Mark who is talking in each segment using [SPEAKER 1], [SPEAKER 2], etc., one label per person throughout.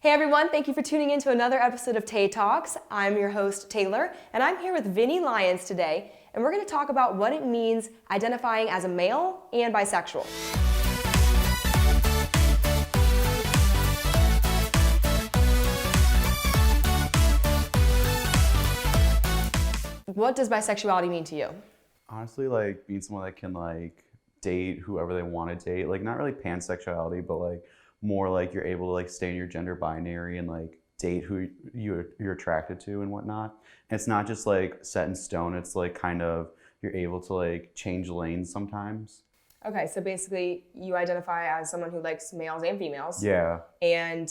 [SPEAKER 1] Hey everyone, thank you for tuning in to another episode of TAYtalks. I'm your host, Taylor, and I'm here with Vinny Lyons today, and we're going to talk about what it means identifying as a male and bisexual. What does bisexuality mean to you?
[SPEAKER 2] Honestly, like being someone that can like date whoever they want to date, like not really pansexuality, but like more like you're able to like stay in your gender binary and like date who you're attracted to and whatnot. And it's not just like set in stone. It's like kind of you're able to like change lanes sometimes.
[SPEAKER 1] Okay, so basically you identify as someone who likes males and females.
[SPEAKER 2] Yeah.
[SPEAKER 1] And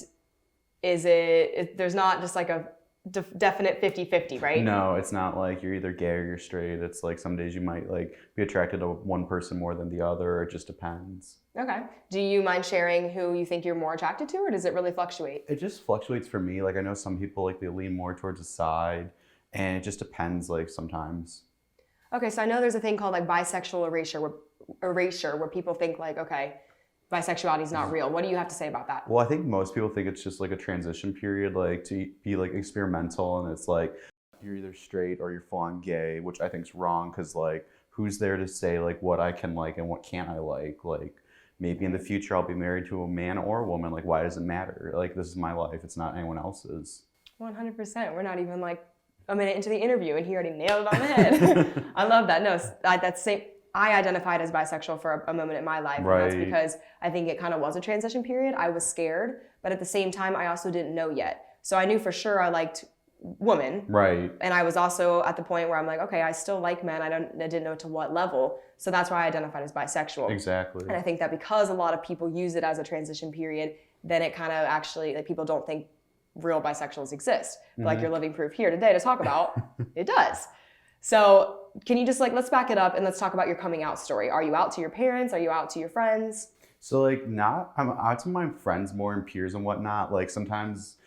[SPEAKER 1] there's not just like a definite 50-50, right?
[SPEAKER 2] No, it's not like you're either gay or you're straight. It's like some days you might like be attracted to one person more than the other. It just depends.
[SPEAKER 1] Okay. Do you mind sharing who you think you're more attracted to, or does it really fluctuate?
[SPEAKER 2] It just fluctuates for me. Like I know some people like they lean more towards the side, and it just depends like sometimes.
[SPEAKER 1] Okay, so I know there's a thing called like bisexual erasure where people think like, okay, bisexuality is not real. What do you have to say about that?
[SPEAKER 2] Well, I think most people think it's just like a transition period, like to be like experimental, and it's like you're either straight or you're full on gay, which I think is wrong because like who's there to say like what I can like and what can't I like? Like maybe in the future I'll be married to a man or a woman. Like why does it matter? Like this is my life. It's not anyone else's.
[SPEAKER 1] 100%. We're not even like a minute into the interview and he already nailed it on the head. I love that. No, that's same. I identified as bisexual for a moment in my life,
[SPEAKER 2] Right.
[SPEAKER 1] And that's because I think it kind of was a transition period. I was scared, but at the same time, I also didn't know yet. So I knew for sure I liked women.
[SPEAKER 2] Right.
[SPEAKER 1] And I was also at the point where I'm like, okay, I still like men. I didn't know to what level. So that's why I identified as bisexual.
[SPEAKER 2] Exactly.
[SPEAKER 1] And I think that because a lot of people use it as a transition period, then it kind of actually, like people don't think real bisexuals exist. But like you're living proof here today to talk about, it does. So can you just like, let's back it up and let's talk about your coming out story. Are you out to your parents? Are you out to your friends?
[SPEAKER 2] So like I'm out to my friends more and peers and whatnot. Like sometimes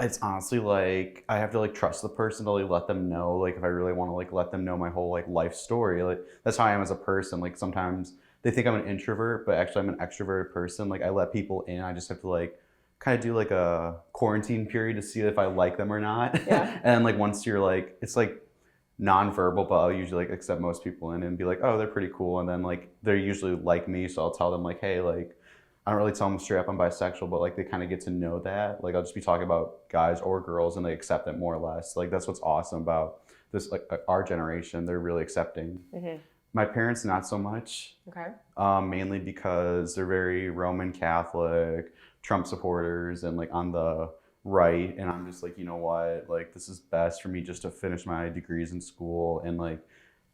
[SPEAKER 2] it's honestly like I have to like trust the person to like let them know like if I really want to like let them know my whole like life story. Like that's how I am as a person. Like sometimes they think I'm an introvert, but actually I'm an extroverted person. Like I let people in. I just have to like kind of do like a quarantine period to see if I like them or not.
[SPEAKER 1] Yeah.
[SPEAKER 2] And like once you're like, it's like non-verbal, but I'll usually like accept most people in and be like, oh, they're pretty cool. And then like they're usually like me, so I'll tell them like, hey, like I don't really tell them straight up I'm bisexual, but like they kind of get to know that. Like I'll just be talking about guys or girls and they accept it more or less. Like that's what's awesome about this, like our generation. They're really accepting.
[SPEAKER 1] Mm-hmm.
[SPEAKER 2] My parents not so much.
[SPEAKER 1] Okay.
[SPEAKER 2] Mainly because they're very Roman Catholic, Trump supporters, and like on the right. And I'm just like, you know what, like this is best for me just to finish my degrees in school and like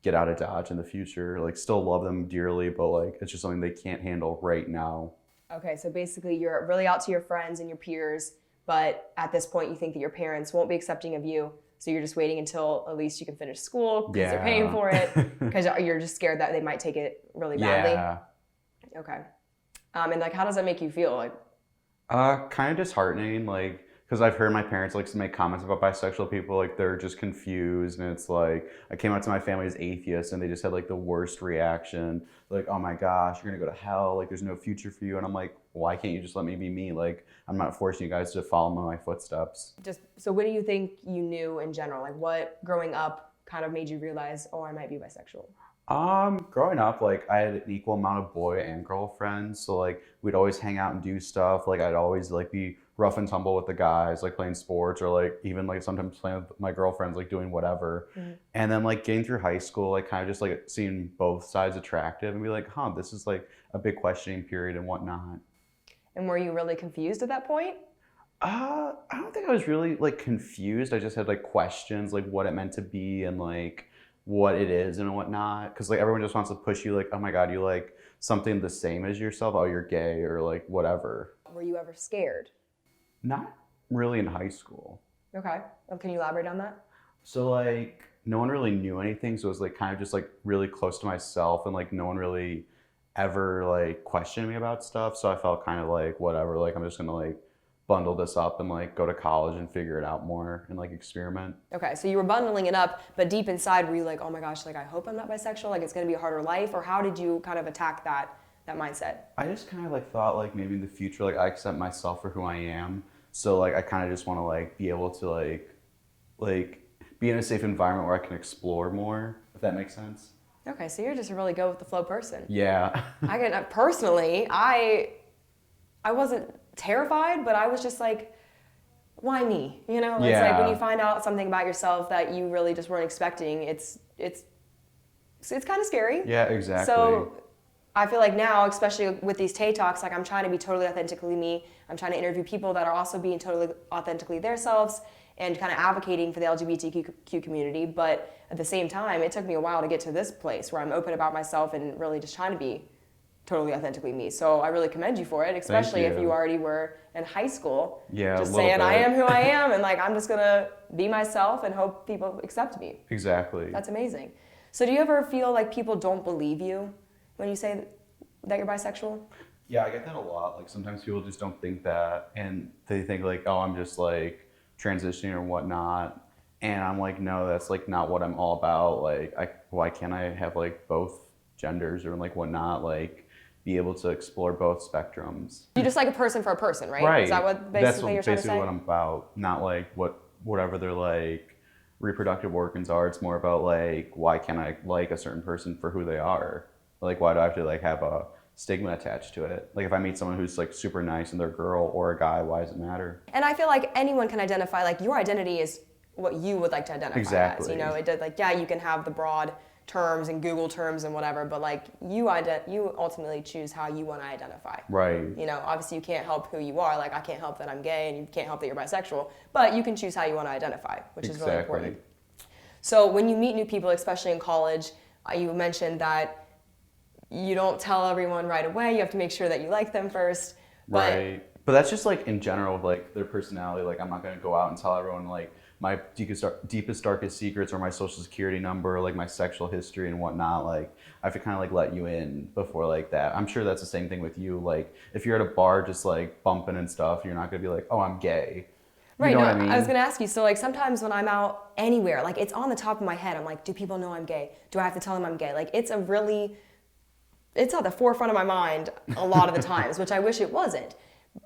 [SPEAKER 2] get out of Dodge in the future. Like still love them dearly, but like it's just something they can't handle right now.
[SPEAKER 1] Okay, so basically you're really out to your friends and your peers, but at this point you think that your parents won't be accepting of you. So you're just waiting until at least you can finish school because they're paying for it, because you're just scared that they might take it really badly.
[SPEAKER 2] Yeah.
[SPEAKER 1] Okay. And like, how does that make you feel? Like,
[SPEAKER 2] Kind of disheartening, like, because I've heard my parents like make comments about bisexual people, like they're just confused, and it's like I came out to my family as atheist, and they just had like the worst reaction, like, oh my gosh, you're gonna go to hell, like there's no future for you, and I'm like, why can't you just let me be me? Like I'm not forcing you guys to follow my footsteps.
[SPEAKER 1] just so what do you think you knew in general? Like what growing up kind of made you realize, oh, I might be bisexual?
[SPEAKER 2] Growing up, like I had an equal amount of boy and girl friends, so like we'd always hang out and do stuff. Like I'd always like be rough and tumble with the guys, like playing sports or like even like sometimes playing with my girlfriends, like doing whatever.
[SPEAKER 1] Mm-hmm.
[SPEAKER 2] And then like getting through high school, like kind of just like seeing both sides attractive and be like, huh, this is like a big questioning period and whatnot.
[SPEAKER 1] And were you really confused at that point?
[SPEAKER 2] I don't think I was really like confused. I just had like questions, like what it meant to be and like what it is and whatnot. Because like everyone just wants to push you like, oh my God, you like something the same as yourself. Oh, you're gay or like whatever.
[SPEAKER 1] Were you ever scared?
[SPEAKER 2] Not really in high school.
[SPEAKER 1] Okay. Can you elaborate on that?
[SPEAKER 2] So like no one really knew anything. So it was like kind of just like really close to myself and like no one really ever like questioned me about stuff. So I felt kind of like whatever, like I'm just gonna like bundle this up and like go to college and figure it out more and like experiment.
[SPEAKER 1] Okay, so you were bundling it up, but deep inside were you like, oh my gosh, like I hope I'm not bisexual, like it's gonna be a harder life, or how did you kind of attack that mindset?
[SPEAKER 2] I just kind of like thought like maybe in the future like I accept myself for who I am, So like I kind of just want to like be able to like be in a safe environment where I can explore more, if that makes sense.
[SPEAKER 1] Okay, so you're just a really go with the flow person.
[SPEAKER 2] Yeah.
[SPEAKER 1] I get personally, I wasn't terrified, but I was just like, why me? You know, it's like when you find out something about yourself that you really just weren't expecting, it's kind of scary.
[SPEAKER 2] Yeah, exactly.
[SPEAKER 1] So I feel like now, especially with these TAYtalks, like I'm trying to be totally authentically me. I'm trying to interview people that are also being totally authentically themselves and kind of advocating for the LGBTQ community. But at the same time, it took me a while to get to this place where I'm open about myself and really just trying to be totally authentically me. So I really commend you for it, especially if you already were in high school.
[SPEAKER 2] Yeah,
[SPEAKER 1] just
[SPEAKER 2] a little
[SPEAKER 1] saying
[SPEAKER 2] bit.
[SPEAKER 1] I am who I am and like I'm just gonna be myself and hope people accept me.
[SPEAKER 2] Exactly.
[SPEAKER 1] That's amazing. So do you ever feel like people don't believe you when you say that you're bisexual?
[SPEAKER 2] Yeah, I get that a lot. Like sometimes people just don't think that, and they think like, oh, I'm just like transitioning or whatnot. And I'm like, no, that's like not what I'm all about. Like, why can't I have like both genders or like whatnot? Like, be able to explore both spectrums.
[SPEAKER 1] You just like a person for a person, right?
[SPEAKER 2] Right.
[SPEAKER 1] Is that what basically you're trying to say?
[SPEAKER 2] That's basically what I'm about. Not like whatever their like reproductive organs are. It's more about like, why can't I like a certain person for who they are? Like, why do I have to like have a stigma attached to it? Like if I meet someone who's like super nice and they're a girl or a guy, why does it matter?
[SPEAKER 1] And I feel like anyone can identify, like your identity is what you would like to identify as. You know, it does like, yeah, you can have the broad terms and Google terms and whatever, but like you ultimately choose how you want to identify.
[SPEAKER 2] Right.
[SPEAKER 1] You know, obviously you can't help who you are. Like I can't help that I'm gay and you can't help that you're bisexual, but you can choose how you want to identify, which is really important. So when you meet new people, especially in college, you mentioned that you don't tell everyone right away. You have to make sure that you like them first.
[SPEAKER 2] Right. But that's just like in general with like their personality. Like I'm not going to go out and tell everyone like my deepest, darkest secrets or my social security number, like my sexual history and whatnot. Like I have to kind of like let you in before like that. I'm sure that's the same thing with you. Like if you're at a bar just like bumping and stuff, you're not going to be like, oh, I'm gay.
[SPEAKER 1] Right,
[SPEAKER 2] you know
[SPEAKER 1] no,
[SPEAKER 2] what I mean?
[SPEAKER 1] I was gonna ask you, so like sometimes when I'm out anywhere, like it's on the top of my head, I'm like, do people know I'm gay? Do I have to tell them I'm gay? Like it's at the forefront of my mind a lot of the times, which I wish it wasn't.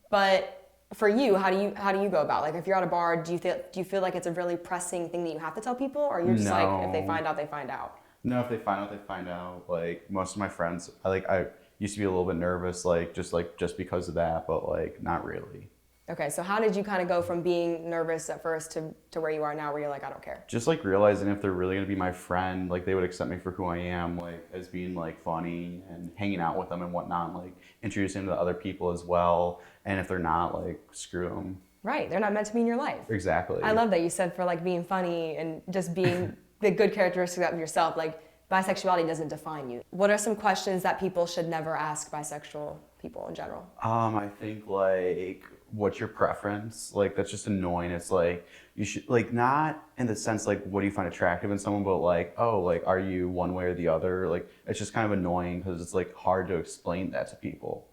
[SPEAKER 1] But for you, how do you go about? Like if you're at a bar, do you feel like it's a really pressing thing that you have to tell people, or you're just like if they find out, they find out?
[SPEAKER 2] No, if they find out, they find out. Like most of my friends, I used to be a little bit nervous, just because of that, but like not really.
[SPEAKER 1] Okay, so how did you kind of go from being nervous at first to where you are now, where you're like, I don't care?
[SPEAKER 2] Just like realizing if they're really gonna be my friend, like they would accept me for who I am, like as being like funny and hanging out with them and whatnot, and, like introducing them to other people as well. And if they're not, like screw them.
[SPEAKER 1] Right, they're not meant to be in your life.
[SPEAKER 2] Exactly.
[SPEAKER 1] I love that you said for like being funny and just being the good characteristics of yourself. Like bisexuality doesn't define you. What are some questions that people should never ask bisexual people in general?
[SPEAKER 2] I think like, what's your preference? Like that's just annoying. It's like you should like not in the sense like what do you find attractive in someone, but like, oh, like are you one way or the other? Like it's just kind of annoying because it's like hard to explain that to people.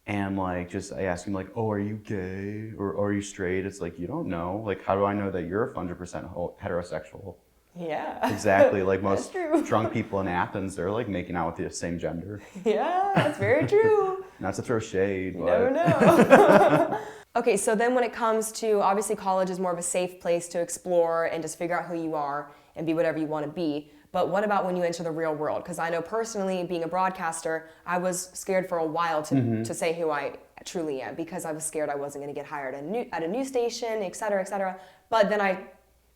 [SPEAKER 2] And like just asking like, oh, are you gay or are you straight? It's like you don't know. Like how do I know that you're 100% heterosexual?
[SPEAKER 1] Yeah.
[SPEAKER 2] Exactly. Like most drunk people in Athens, they're like making out with the same gender.
[SPEAKER 1] Yeah, that's very true.
[SPEAKER 2] Not to throw shade,
[SPEAKER 1] You
[SPEAKER 2] but
[SPEAKER 1] never know. Okay, so then when it comes to, obviously college is more of a safe place to explore and just figure out who you are and be whatever you want to be. But what about when you enter the real world? Because I know personally, being a broadcaster, I was scared for a while to say who I truly am because I was scared I wasn't going to get hired at a news station, et cetera, et cetera. But then I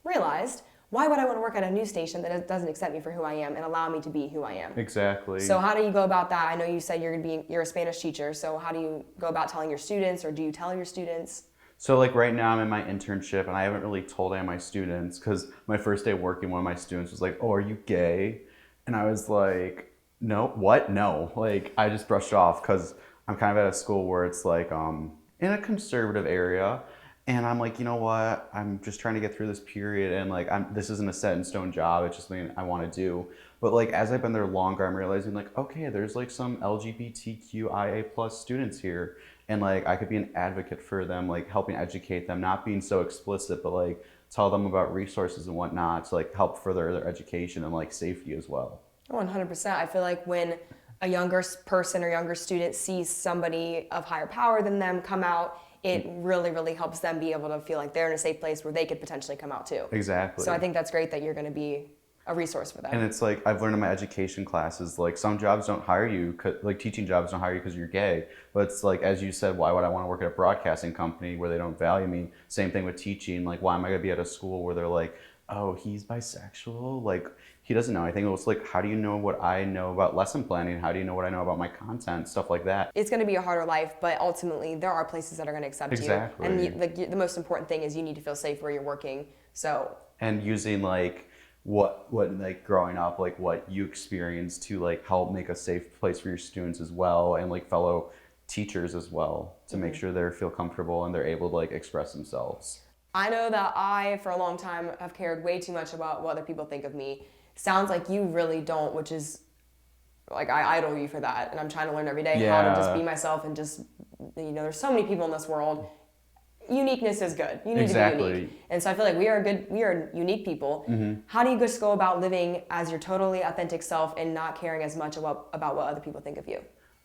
[SPEAKER 1] realized, why would I want to work at a news station that doesn't accept me for who I am and allow me to be who I am?
[SPEAKER 2] Exactly.
[SPEAKER 1] So how do you go about that? I know you said you're a Spanish teacher, so how do you go about telling your students, or do you tell your students?
[SPEAKER 2] So like right now I'm in my internship and I haven't really told any of my students because my first day working, one of my students was like, oh, are you gay? And I was like, no, what? No. Like I just brushed off because I'm kind of at a school where it's like in a conservative area. And I'm like, you know what? I'm just trying to get through this period, and like, this isn't a set in stone job. It's just something I want to do. But like, as I've been there longer, I'm realizing like, okay, there's like some LGBTQIA plus students here, and like, I could be an advocate for them, like helping educate them, not being so explicit, but like tell them about resources and whatnot to like help further their education and like safety as well.
[SPEAKER 1] 100%. I feel like when a younger person or younger student sees somebody of higher power than them come out, it really, really helps them be able to feel like they're in a safe place where they could potentially come out too.
[SPEAKER 2] Exactly.
[SPEAKER 1] So I think that's great that you're going to be a resource for them.
[SPEAKER 2] And it's like, I've learned in my education classes, like some jobs don't hire you, like teaching jobs don't hire you because you're gay. But it's like, as you said, why would I want to work at a broadcasting company where they don't value me? Same thing with teaching. Like, why am I going to be at a school where they're like, oh, he's bisexual? Like, he doesn't know anything. It's like, how do you know what I know about lesson planning? How do you know what I know about my content? Stuff like that.
[SPEAKER 1] It's going to be a harder life, but ultimately there are places that are going to accept you. And the most important thing is you need to feel safe where you're working. So. And
[SPEAKER 2] using like, what like growing up, like what you experienced to like help make a safe place for your students as well, and like fellow teachers as well, to make sure they feel comfortable and they're able to like express themselves.
[SPEAKER 1] I know that I, for a long time, have cared way too much about what other people think of me. Sounds like you really don't, which is like, I idol you for that, and I'm trying to learn every day how to just be myself and just, you know, there's so many people in this world. Uniqueness is good. You need to be unique. And so I feel like we are unique people. How do you just go about living as your totally authentic self and not caring as much about what other people think of you?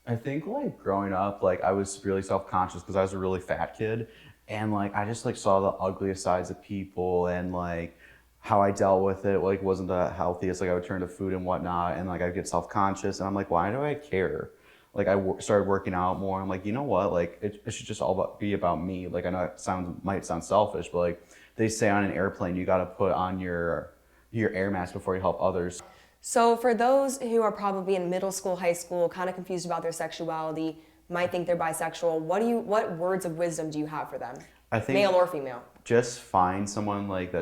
[SPEAKER 2] I think like growing up, like I was really self-conscious because I was a really fat kid, and like I just like saw the ugliest sides of people, and like how I dealt with it like wasn't the healthiest. Like I would turn to food and whatnot, and like I'd get self-conscious, and I'm like, why do I care? Like I started working out more. I'm like, you know what? Like it should just all be about me. Like I know it might sound selfish, but like they say on an airplane, you got to put on your air mask before you help others.
[SPEAKER 1] So for those who are probably in middle school, high school, kind of confused about their sexuality, might think they're bisexual, what words of wisdom do you have for them?
[SPEAKER 2] I think
[SPEAKER 1] male or female.
[SPEAKER 2] Just find someone like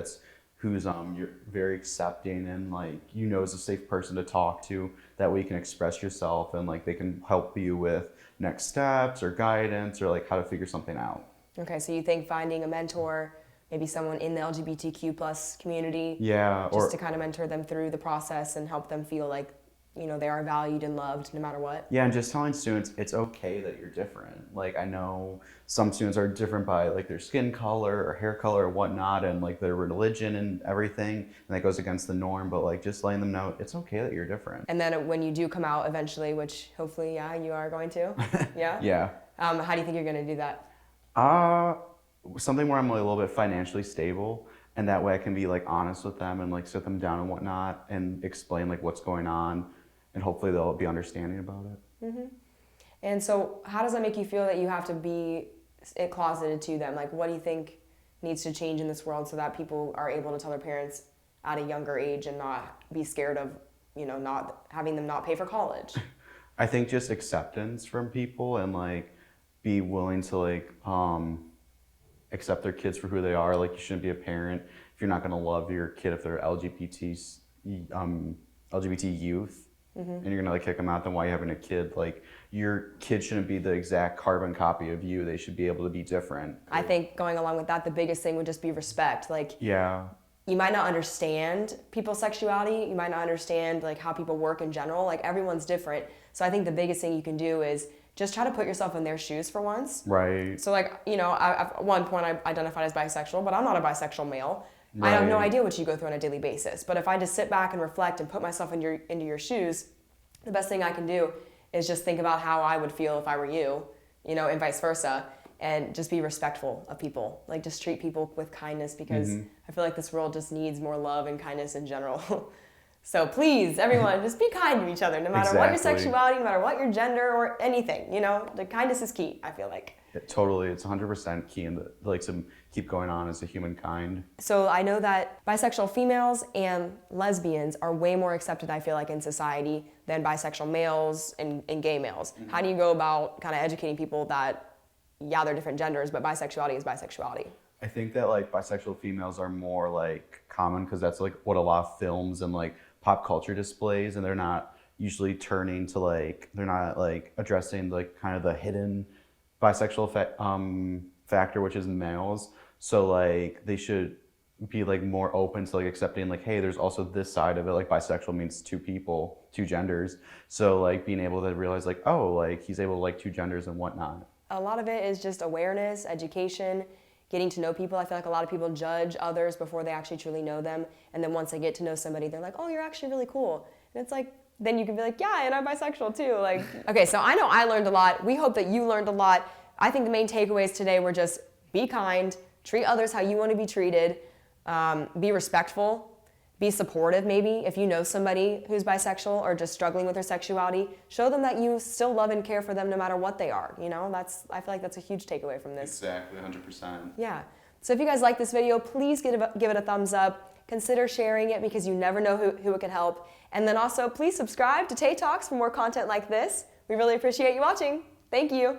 [SPEAKER 2] who's you're very accepting and like is a safe person to talk to. That way you can express yourself, and like they can help you with next steps or guidance or like how to figure something out.
[SPEAKER 1] Okay, so you think finding a mentor, maybe someone in the LGBTQ plus community, to kind of mentor them through the process and help them feel like, you know, they are valued and loved no matter what.
[SPEAKER 2] Yeah, and just telling students it's okay that you're different. Like I know some students are different by like their skin color or hair color or whatnot, and like their religion and everything, and that goes against the norm, but like just letting them know it's okay that you're different.
[SPEAKER 1] And then when you do come out eventually, which hopefully, you are going to,
[SPEAKER 2] yeah.
[SPEAKER 1] How do you think you're going to do that?
[SPEAKER 2] Something where I'm like a little bit financially stable, and that way I can be like honest with them and like sit them down and whatnot and explain like what's going on, and hopefully they'll be understanding about it.
[SPEAKER 1] And so how does that make you feel that you have to be closeted to them? Like what do you think needs to change in this world so that people are able to tell their parents at a younger age and not be scared of, you know, not having them not pay for college?
[SPEAKER 2] I think just acceptance from people, and like be willing to like accept their kids for who they are. Like you shouldn't be a parent if you're not going to love your kid if they're LGBT youth, and you're going to like kick them out. Then why are you having a kid? Like your kid shouldn't be the exact carbon copy of you. They should be able to be different.
[SPEAKER 1] I think going along with that, the biggest thing would just be respect. Like you might not understand people's sexuality. You might not understand like how people work in general. Like everyone's different. So I think the biggest thing you can do is just try to put yourself in their shoes for once.
[SPEAKER 2] Right.
[SPEAKER 1] So like, you know, at one point I identified as bisexual, but I'm not a bisexual male. Right. I have no idea what you go through on a daily basis. But if I just sit back and reflect and put myself into your shoes, the best thing I can do is just think about how I would feel if I were you, you know, and vice versa. And just be respectful of people. Like just treat people with kindness, because I feel like this world just needs more love and kindness in general. So please, everyone, just be kind to each other, no matter what your sexuality, no matter what your gender or anything. You know, the kindness is key, I feel like.
[SPEAKER 2] Totally, it's 100% key, and like to keep going on as a humankind.
[SPEAKER 1] So I know that bisexual females and lesbians are way more accepted, I feel like, in society than bisexual males and gay males. How do you go about kind of educating people that, yeah, they're different genders, but bisexuality is bisexuality?
[SPEAKER 2] I think that like bisexual females are more like common because that's like what a lot of films and like pop culture displays, and they're not usually turning to like, they're not like addressing like kind of the hidden bisexual factor, which is males. So like they should be like more open to like accepting like, hey, there's also this side of it. Like bisexual means two people, two genders. So like being able to realize like, oh, like he's able to like two genders and whatnot.
[SPEAKER 1] A lot of it is just awareness, education, getting to know people. I feel like a lot of people judge others before they actually truly know them. And then once they get to know somebody, they're like, oh, you're actually really cool. And it's like, then you can be like, yeah, and I'm bisexual too. Like, okay, so I know I learned a lot. We hope that you learned a lot. I think the main takeaways today were just be kind, treat others how you want to be treated, be respectful, be supportive maybe. If you know somebody who's bisexual or just struggling with their sexuality, show them that you still love and care for them no matter what they are. You know, I feel like that's a huge takeaway from this.
[SPEAKER 2] Exactly, 100%.
[SPEAKER 1] Yeah. So if you guys like this video, please give it a thumbs up. Consider sharing it because you never know who it could help. And then also, please subscribe to TAYtalks for more content like this. We really appreciate you watching. Thank you.